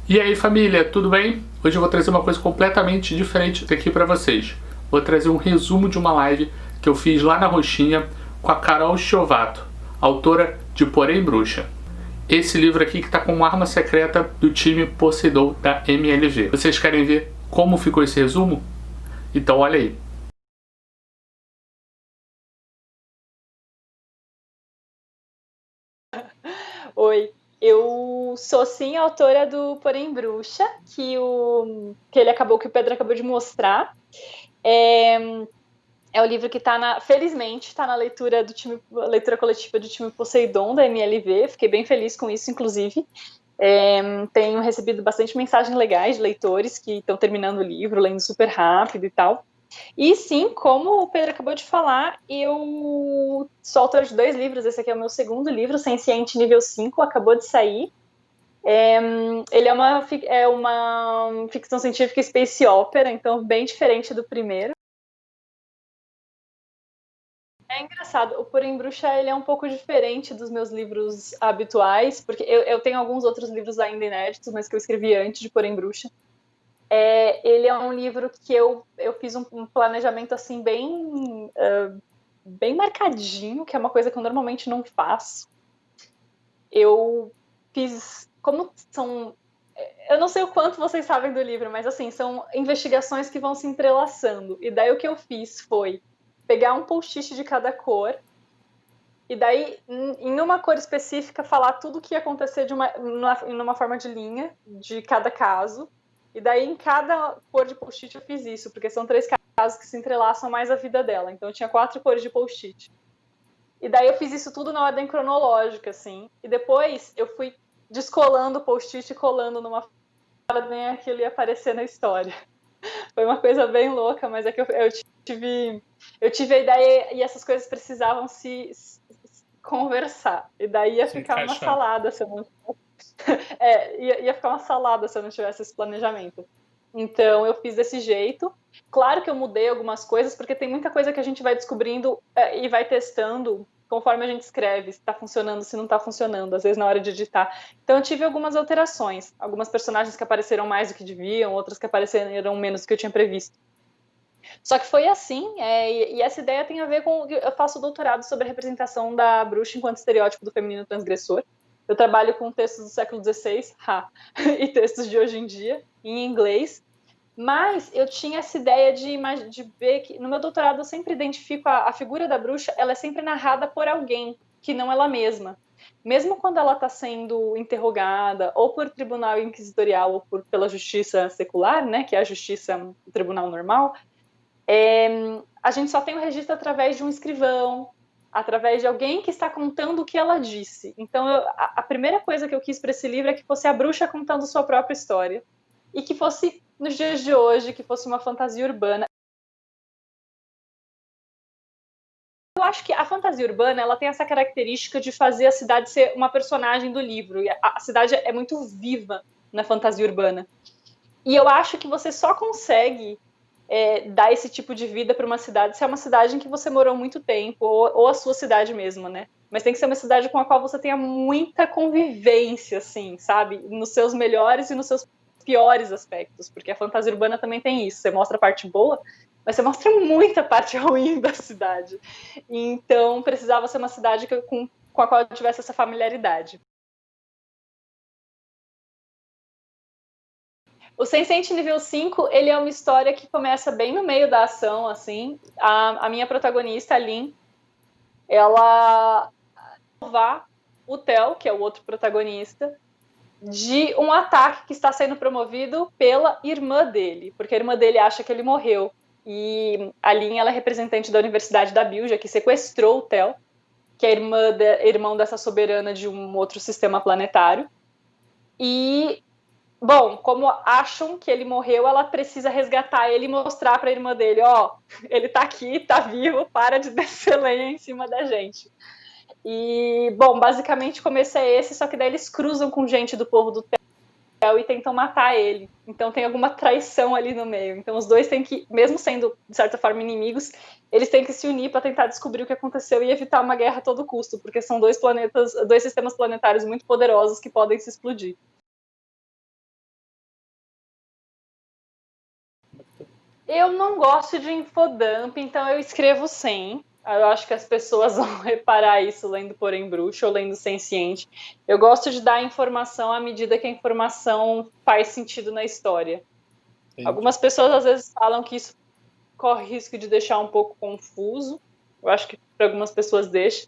E aí família, tudo bem? Hoje eu vou trazer uma coisa completamente diferente aqui pra vocês. Vou trazer um resumo de uma live que eu fiz lá na Roxinha com a Carol Chiovato, autora de Porém Bruxa. Esse livro aqui que tá como arma secreta do time Poseidon da MLV. Vocês querem ver como ficou esse resumo? Então olha aí. Oi, eu sou sim autora do Porém Bruxa, que ele acabou, que o Pedro acabou de mostrar. É, é o livro que está felizmente está na leitura coletiva do time Poseidon da MLV. Fiquei bem feliz com isso, inclusive. Tenho recebido bastante mensagens legais de leitores que estão terminando o livro, lendo super rápido e tal. E sim, como o Pedro acabou de falar, eu sou autora de 2 livros. Esse aqui é o meu segundo livro, Senciente Nível 5, acabou de sair. Ele é uma ficção científica space opera, então bem diferente do primeiro. É engraçado, o Porém Bruxa ele é um pouco diferente dos meus livros habituais, porque eu tenho alguns outros livros ainda inéditos, mas que eu escrevi antes de Porém Bruxa. Ele é um livro que eu fiz um planejamento assim bem marcadinho, que é uma coisa que eu normalmente não faço. Eu fiz, como são, eu não sei o quanto vocês sabem do livro, mas assim, são investigações que vão se entrelaçando. E daí o que eu fiz foi pegar um post-it de cada cor, e daí, em uma cor específica, falar tudo o que ia acontecer numa forma de linha de cada caso. E daí, em cada cor de post-it, eu fiz isso, porque são 3 casos que se entrelaçam mais a vida dela. Então, eu tinha 4 cores de post-it. E daí, eu fiz isso tudo na ordem cronológica, assim. E depois, eu fui descolando o post-it e colando numa para bem aquilo ia aparecer na história. Foi uma coisa bem louca, mas é que eu tive a ideia e essas coisas precisavam se conversar. E daí ia Se ficar uma encaixar. salada se eu não. Ia ficar uma salada se eu não tivesse esse planejamento. Então eu fiz desse jeito. Claro que eu mudei algumas coisas, porque tem muita coisa que a gente vai descobrindo e vai testando conforme a gente escreve, se está funcionando, se não está funcionando, às vezes na hora de editar. Então eu tive algumas alterações. Algumas personagens que apareceram mais do que deviam, outras que apareceram menos do que eu tinha previsto. Só que foi assim, e essa ideia tem a ver com. Eu faço doutorado sobre a representação da bruxa enquanto estereótipo do feminino transgressor. Eu trabalho com textos do século XVI, e textos de hoje em dia, em inglês. Mas eu tinha essa ideia de ver que, no meu doutorado, eu sempre identifico a figura da bruxa, ela é sempre narrada por alguém, que não ela mesma. Mesmo quando ela está sendo interrogada, ou por tribunal inquisitorial, ou pela justiça secular, né, que é a justiça, o tribunal normal, a gente só tem o registro através de um escrivão, através de alguém que está contando o que ela disse. Então, a primeira coisa que eu quis para esse livro é que fosse a bruxa contando sua própria história. E que fosse nos dias de hoje, que fosse uma fantasia urbana. Eu acho que a fantasia urbana ela tem essa característica de fazer a cidade ser uma personagem do livro. E a cidade é muito viva na fantasia urbana. E eu acho que você só consegue dar esse tipo de vida para uma cidade se é uma cidade em que você morou muito tempo, ou a sua cidade mesmo, né? Mas tem que ser uma cidade com a qual você tenha muita convivência, assim, sabe? Nos seus melhores e nos seus piores aspectos, porque a fantasia urbana também tem isso. Você mostra a parte boa, mas você mostra muita parte ruim da cidade. Então, precisava ser uma cidade com a qual eu tivesse essa familiaridade. O Sense8 nível 5, ele é uma história que começa bem no meio da ação, assim. A minha protagonista, a Lynn, ela salvar o Theo, que é o outro protagonista, de um ataque que está sendo promovido pela irmã dele, porque a irmã dele acha que ele morreu. E a Lynn, ela é representante da Universidade da Bilja, que sequestrou o Theo, que é irmão dessa soberana de um outro sistema planetário. E bom, como acham que ele morreu, ela precisa resgatar ele e mostrar para a irmã dele, ó, ele tá aqui, tá vivo, para de descer lenha em cima da gente. E, bom, basicamente o começo é esse, só que daí eles cruzam com gente do povo do Theo e tentam matar ele. Então tem alguma traição ali no meio. Então os dois têm que, mesmo sendo, de certa forma, inimigos, eles têm que se unir para tentar descobrir o que aconteceu e evitar uma guerra a todo custo, porque são dois sistemas planetários muito poderosos que podem se explodir. Eu não gosto de infodump, então eu escrevo sem. Eu acho que as pessoas vão reparar isso lendo Porém Bruxo ou lendo Senciente. Eu gosto de dar informação à medida que a informação faz sentido na história. Entendi. Algumas pessoas às vezes falam que isso corre risco de deixar um pouco confuso. Eu acho que para algumas pessoas deixa.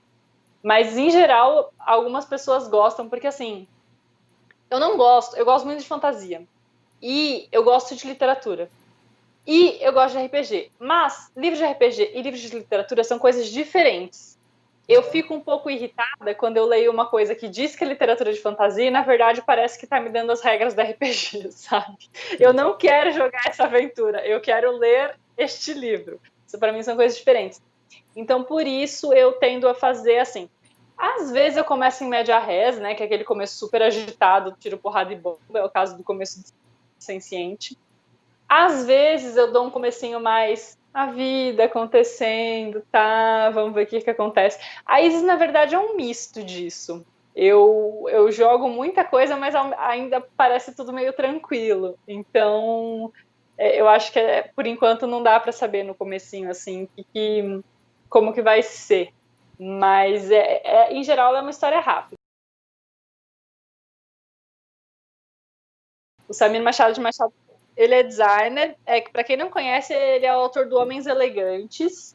Mas, em geral, algumas pessoas gostam, porque, assim, eu gosto muito de fantasia. E eu gosto de literatura. E eu gosto de RPG. Mas livros de RPG e livros de literatura são coisas diferentes. Eu fico um pouco irritada quando eu leio uma coisa que diz que é literatura de fantasia e, na verdade, parece que tá me dando as regras da RPG, sabe? Eu não quero jogar essa aventura. Eu quero ler este livro. Isso, para mim, são coisas diferentes. Então, por isso, eu tendo a fazer assim. Às vezes eu começo em média res, né? Que é aquele começo super agitado, tiro porrada e bomba. É o caso do começo do Senciente. Às vezes eu dou um comecinho mais a vida acontecendo, tá? Vamos ver o que acontece. A Isis, na verdade, é um misto disso. Eu jogo muita coisa, mas ainda parece tudo meio tranquilo. Então, eu acho que por enquanto não dá para saber no comecinho, assim, como que vai ser. Mas, em geral, é uma história rápida. O Samir Machado de Machado, ele é designer. Para quem não conhece, ele é o autor do Homens Elegantes,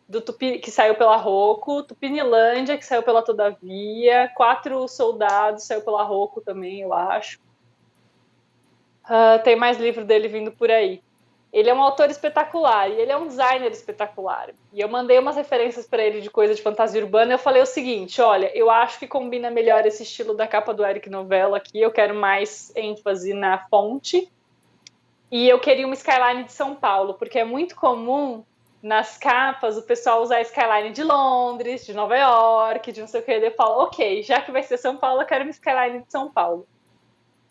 do Tupi, que saiu pela Rocco, Tupinilândia, que saiu pela Todavia, 4 Soldados, saiu pela Rocco também, eu acho. Tem mais livro dele vindo por aí. Ele é um autor espetacular e ele é um designer espetacular. E eu mandei umas referências para ele de coisa de fantasia urbana e eu falei o seguinte, olha, eu acho que combina melhor esse estilo da capa do Eric Novella aqui, eu quero mais ênfase na fonte. E eu queria uma skyline de São Paulo, porque é muito comum nas capas o pessoal usar a skyline de Londres, de Nova York, de não sei o que. Eu falo, ok, já que vai ser São Paulo, eu quero uma skyline de São Paulo.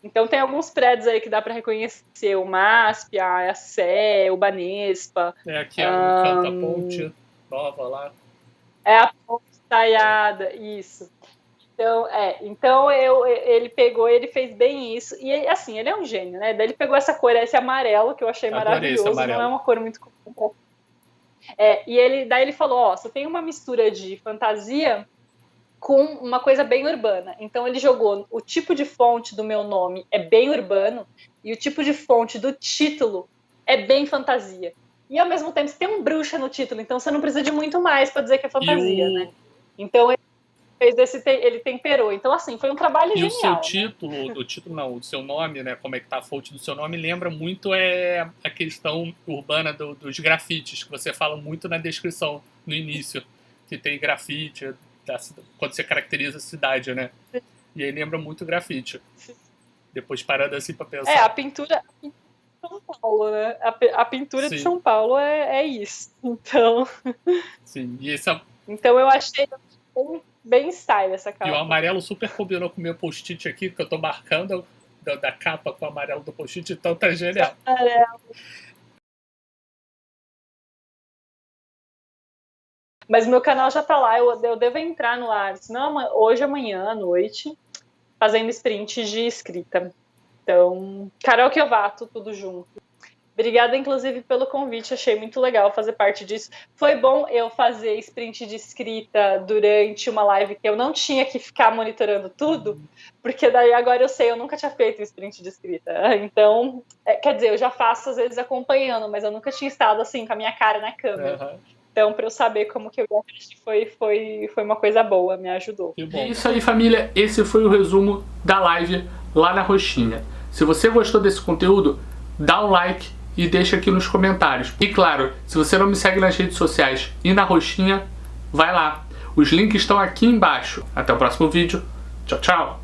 Então tem alguns prédios aí que dá para reconhecer, o MASP, a Sé, o Banespa. Aqui é o canto, a ponte nova lá. É a ponte taiada, isso. Então ele fez bem isso. E assim, ele é um gênio, né? Daí ele pegou essa cor, esse amarelo, que eu achei maravilhoso, não é uma cor muito comum. Daí ele falou, ó, você tem uma mistura de fantasia com uma coisa bem urbana. Então ele jogou o tipo de fonte do meu nome é bem urbano e o tipo de fonte do título é bem fantasia. E ao mesmo tempo você tem um bruxa no título, então você não precisa de muito mais para dizer que é fantasia, né? Então ele temperou. Então assim, foi um trabalho genial. E o seu título, o título não, o seu nome, né, como é que tá a fonte do seu nome, lembra muito a questão urbana dos grafites, que você fala muito na descrição, no início, que tem grafite, quando você caracteriza a cidade, né? E aí lembra muito grafite. Depois parando assim pra pensar. A pintura de São Paulo, né? A pintura Sim. de São Paulo é isso. Então. Sim, e então eu achei bem style essa capa. E o amarelo super combinou com o meu post-it aqui, que eu tô marcando da capa com o amarelo do post-it, então tá genial. Amarelo. Mas meu canal já tá lá, eu devo entrar no ar, senão hoje, amanhã, à noite, fazendo sprint de escrita. Então, Carol Chiovato, tudo junto. Obrigada, inclusive, pelo convite, achei muito legal fazer parte disso. Foi bom eu fazer sprint de escrita durante uma live que eu não tinha que ficar monitorando tudo, porque daí agora eu sei, eu nunca tinha feito sprint de escrita. Então, quer dizer, eu já faço às vezes acompanhando, mas eu nunca tinha estado assim, com a minha cara na câmera. Uhum. Então, para eu saber como que eu ia agir, foi uma coisa boa, me ajudou. É isso aí, família. Esse foi o resumo da live lá na Roxinha. Se você gostou desse conteúdo, dá um like e deixa aqui nos comentários. E claro, se você não me segue nas redes sociais e na Roxinha, vai lá. Os links estão aqui embaixo. Até o próximo vídeo. Tchau, tchau.